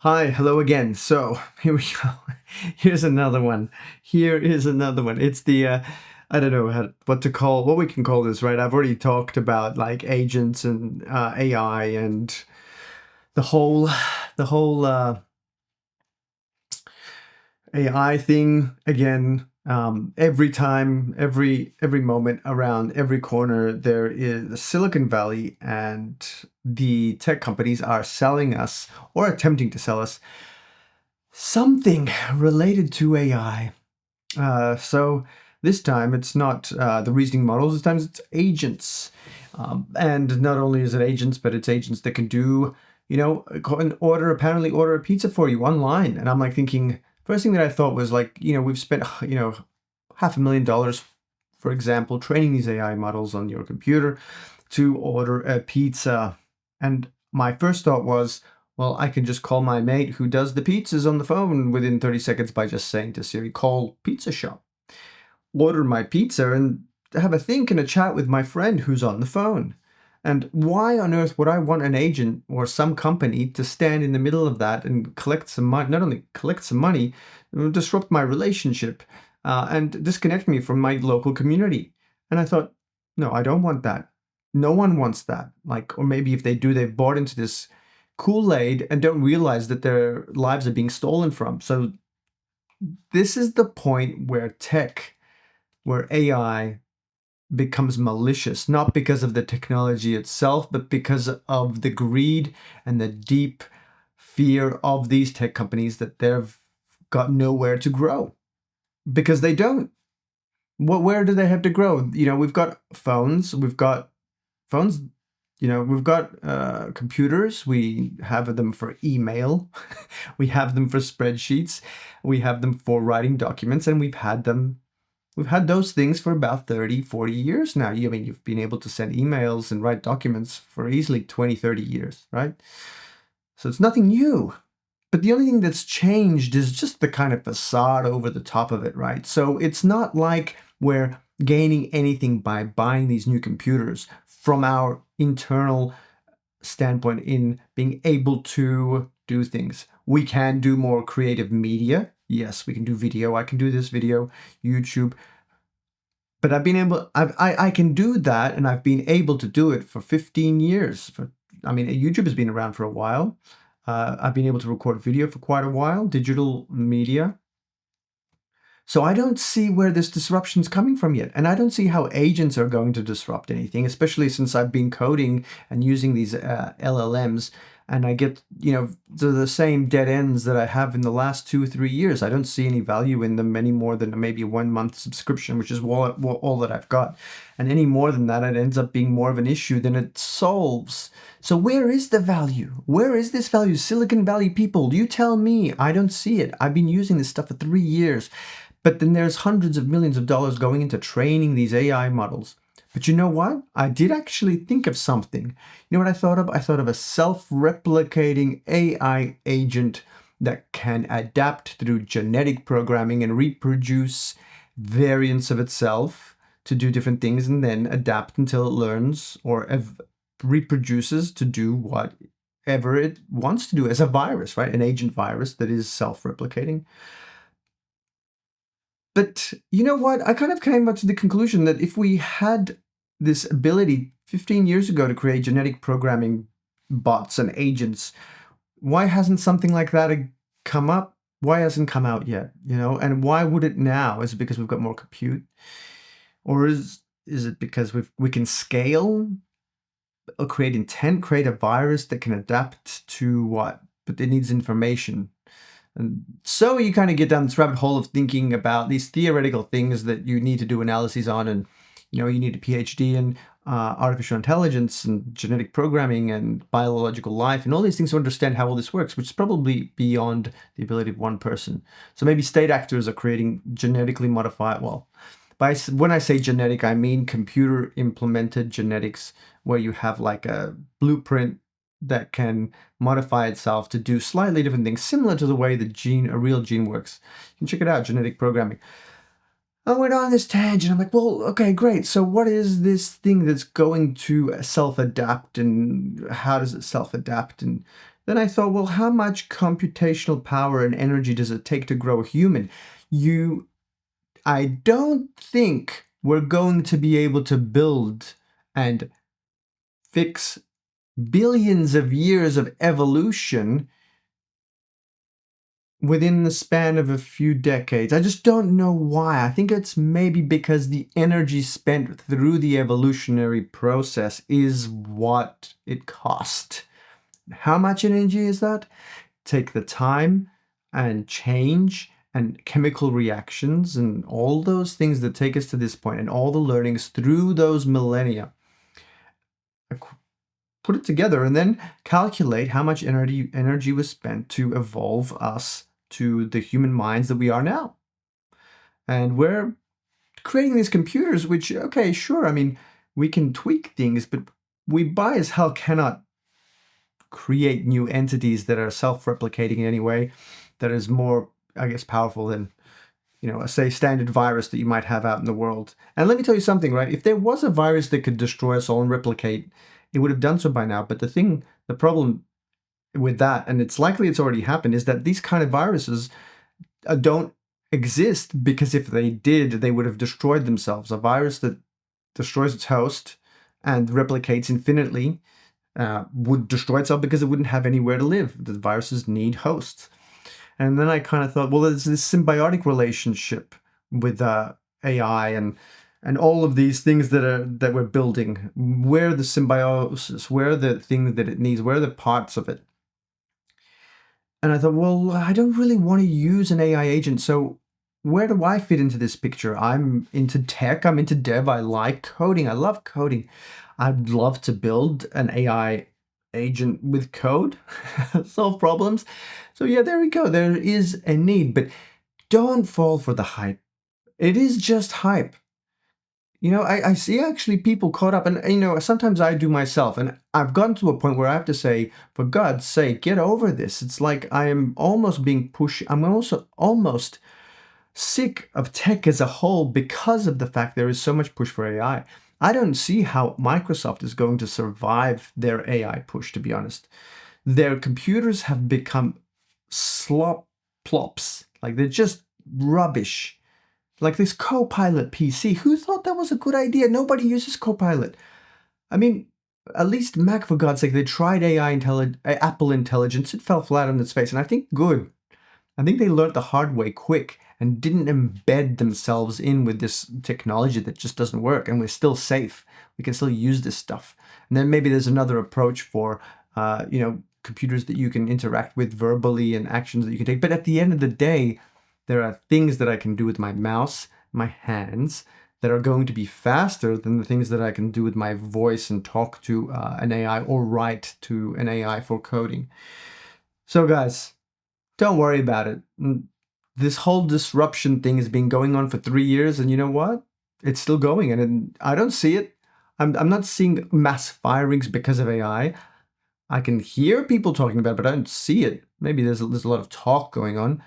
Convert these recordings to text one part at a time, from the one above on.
Hi, hello again. So here we go. Here's another one. Here is another one. It's I don't know what we can call this, right? I've already talked about like agents and AI and the whole, the whole AI thing again. Every time, every moment, around every corner, there is Silicon Valley, and the tech companies are selling us or attempting to sell us something related to AI. So this time it's not the reasoning models. This time it's agents, and not only is it agents, but it's agents that can do, apparently order a pizza for you online. And I'm like thinking, first thing that I thought was like, we've spent, $500,000, for example, training these AI models on your computer to order a pizza. And my first thought was, well, I can just call my mate who does the pizzas on the phone within 30 seconds by just saying to Siri, call pizza shop, order my pizza, and have a think and a chat with my friend who's on the phone. And why on earth would I want an agent or some company to stand in the middle of that and collect some money, not only collect some money, disrupt my relationship, and disconnect me from my local community? And I thought, no, I don't want that. No one wants that. Like, or maybe if they do, they've bought into this Kool-Aid and don't realize that their lives are being stolen from. So this is the point where AI becomes malicious, not because of the technology itself, but because of the greed and the deep fear of these tech companies that they've got nowhere to grow because they don't. Where do they have to grow? We've got phones. We've got computers. We have them for email. We have them for spreadsheets. We have them for writing documents, and we've had those things for about 30, 40 years now. I mean, you've been able to send emails and write documents for easily 20, 30 years, right? So it's nothing new. But the only thing that's changed is just the kind of facade over the top of it, right? So it's not like we're gaining anything by buying these new computers from our internal standpoint in being able to do things. We can do more creative media. Yes, we can do video. I can do this video, YouTube. But I can do that, and I've been able to do it for 15 years. YouTube has been around for a while. I've been able to record video for quite a while, digital media. So I don't see where this disruption's coming from yet. And I don't see how agents are going to disrupt anything, especially since I've been coding and using these LLMs, and I get, the same dead ends that I have in the last 2 or 3 years. I don't see any value in them any more than maybe a 1 month subscription, which is all that I've got. And any more than that, it ends up being more of an issue than it solves. So where is the value? Where is this value? Silicon Valley people, you tell me. I don't see it. I've been using this stuff for 3 years. But then there's hundreds of millions of dollars going into training these AI models. But you know what? I did actually think of something. You know what I thought of? I thought of a self-replicating AI agent that can adapt through genetic programming and reproduce variants of itself to do different things, and then adapt until it learns or reproduces to do whatever it wants to do as a virus, right? An agent virus that is self-replicating. But you know what? I kind of came up to the conclusion that if we had this ability 15 years ago to create genetic programming bots and agents, why hasn't something like that come up? Why hasn't come out yet? And why would it now? Is it because we've got more compute, or is it because we can scale or create a virus that can adapt to what? But it needs information. And so you kind of get down this rabbit hole of thinking about these theoretical things that you need to do analyses on, and you need a PhD in artificial intelligence and genetic programming and biological life and all these things to understand how all this works, which is probably beyond the ability of one person. So maybe state actors are creating genetically modified, when I say genetic, I mean computer implemented genetics, where you have like a blueprint that can modify itself to do slightly different things, similar to the way a real gene works. You can check it out, genetic programming. I went on this tangent. I'm like, well, okay, great. So what is this thing that's going to self-adapt, and how does it self-adapt? And then I thought, well, how much computational power and energy does it take to grow a human? I don't think we're going to be able to build and fix billions of years of evolution within the span of a few decades. I just don't know why. I think it's maybe because the energy spent through the evolutionary process is what it cost. How much energy is that? Take the time and change and chemical reactions and all those things that take us to this point and all the learnings through those millennia. Put it together and then calculate how much energy was spent to evolve us to the human minds that we are now. And we're creating these computers, which, okay, sure, I mean, we can tweak things, but we by as hell cannot create new entities that are self-replicating in any way that is more, I guess, powerful than, say, standard virus that you might have out in the world. And let me tell you something, right? If there was a virus that could destroy us all and replicate, it would have done so by now. But the problem with that, and it's likely it's already happened, is that these kind of viruses don't exist, because if they did, they would have destroyed themselves. A virus that destroys its host and replicates infinitely would destroy itself because it wouldn't have anywhere to live. The viruses need hosts. And then I kind of thought, well, there's this symbiotic relationship with AI and all of these things that we're building. Where the symbiosis, where are the things that it needs, where are the parts of it? And I thought, well, I don't really want to use an AI agent, so where do I fit into this picture? I'm into tech, I'm into dev, I like coding, I love coding. I'd love to build an AI agent with code, solve problems. So yeah, there we go. There is a need, but don't fall for the hype. It is just hype. I see actually people caught up, and sometimes I do myself, and I've gotten to a point where I have to say, for God's sake, get over this. It's like I am almost being pushed. I'm also almost sick of tech as a whole because of the fact there is so much push for AI. I don't see how Microsoft is going to survive their AI push, to be honest. Their computers have become slop plops. Like, they're just rubbish. Like this Copilot PC. Who thought that was a good idea? Nobody uses Copilot. I mean, at least Mac, for God's sake, they tried Apple Intelligence. It fell flat on its face, and I think good. I think they learned the hard way quick and didn't embed themselves in with this technology that just doesn't work, and we're still safe. We can still use this stuff. And then maybe there's another approach for, computers that you can interact with verbally and actions that you can take. But at the end of the day, there are things that I can do with my mouse, my hands, that are going to be faster than the things that I can do with my voice and talk to an AI or write to an AI for coding. So guys, don't worry about it. This whole disruption thing has been going on for 3 years, and you know what? It's still going, and I don't see it. I'm not seeing mass firings because of AI. I can hear people talking about it, but I don't see it. Maybe there's a lot of talk going on.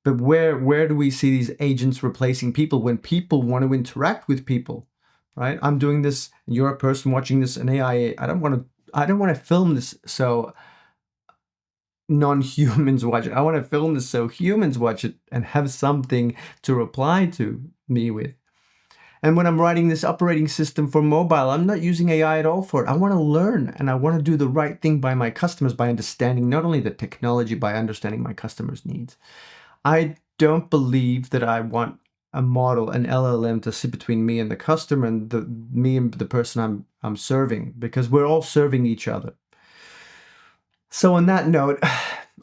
But where do we see these agents replacing people when people want to interact with people, right? I'm doing this, and you're a person watching this, an AI. I don't want to film this so non-humans watch it. I want to film this so humans watch it and have something to reply to me with. And when I'm writing this operating system for mobile, I'm not using AI at all for it. I want to learn, and I want to do the right thing by my customers by understanding not only the technology, by understanding my customers' needs. I don't believe that I want a model, an LLM, to sit between me and the customer and the person I'm serving, because we're all serving each other. So on that note,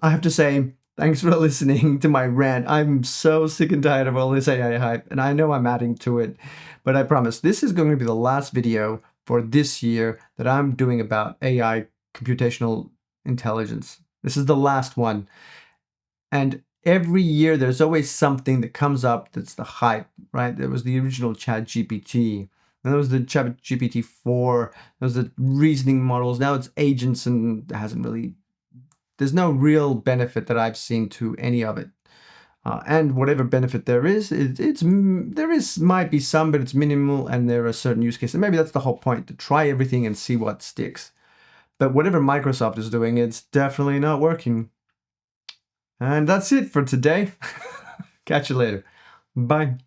I have to say, thanks for listening to my rant. I'm so sick and tired of all this AI hype, and I know I'm adding to it, but I promise this is going to be the last video for this year that I'm doing about AI, computational intelligence. This is the last one. And every year there's always something that comes up that's the hype, right? There was the original ChatGPT. Then there was the ChatGPT 4. There was the reasoning models. Now it's agents, and there's no real benefit that I've seen to any of it. And whatever benefit there is, might be some, but it's minimal, and there are certain use cases. Maybe that's the whole point, to try everything and see what sticks. But whatever Microsoft is doing, it's definitely not working. And that's it for today. Catch you later. Bye.